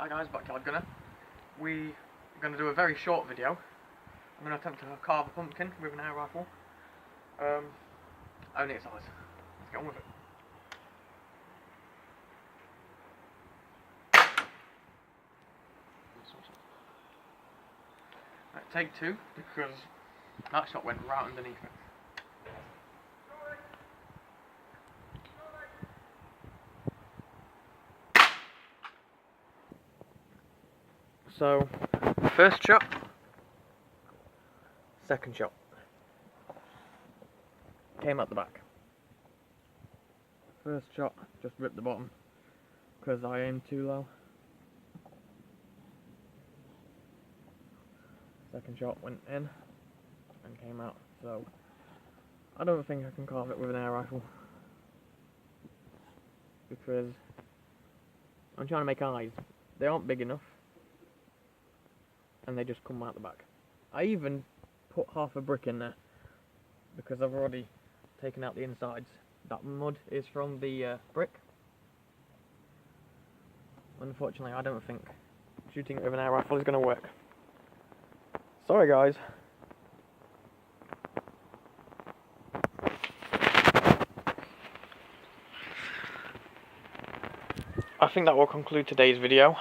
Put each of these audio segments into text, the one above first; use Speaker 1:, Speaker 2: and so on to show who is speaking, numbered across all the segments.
Speaker 1: Hi guys, Backyard Gunner. We are going to do a very short video. I'm going to attempt to carve a pumpkin with an air rifle. Only its size. Let's get on with it. Right, take two, because that shot went right underneath it. So, first shot, second shot, came out the back. First shot, just ripped the bottom, because I aimed too low. Second shot went in, and came out, so I don't think I can carve it with an air rifle, because I'm trying to make eyes. They aren't big enough, and they just come out the back. I even put half a brick in there because I've already taken out the insides. That mud is from the brick. Unfortunately, I don't think shooting it with an air rifle is going to work. Sorry guys. I think that will conclude today's video.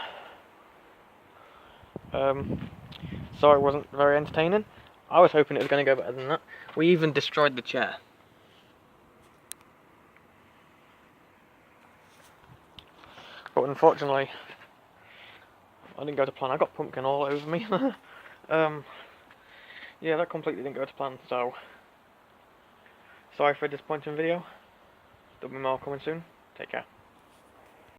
Speaker 1: Sorry it wasn't very entertaining. I was hoping it was going to go better than that. We even destroyed the chair. But unfortunately, I didn't go to plan. I got pumpkin all over me. Yeah, that completely didn't go to plan, so sorry for a disappointing video. There'll be more coming soon. Take care.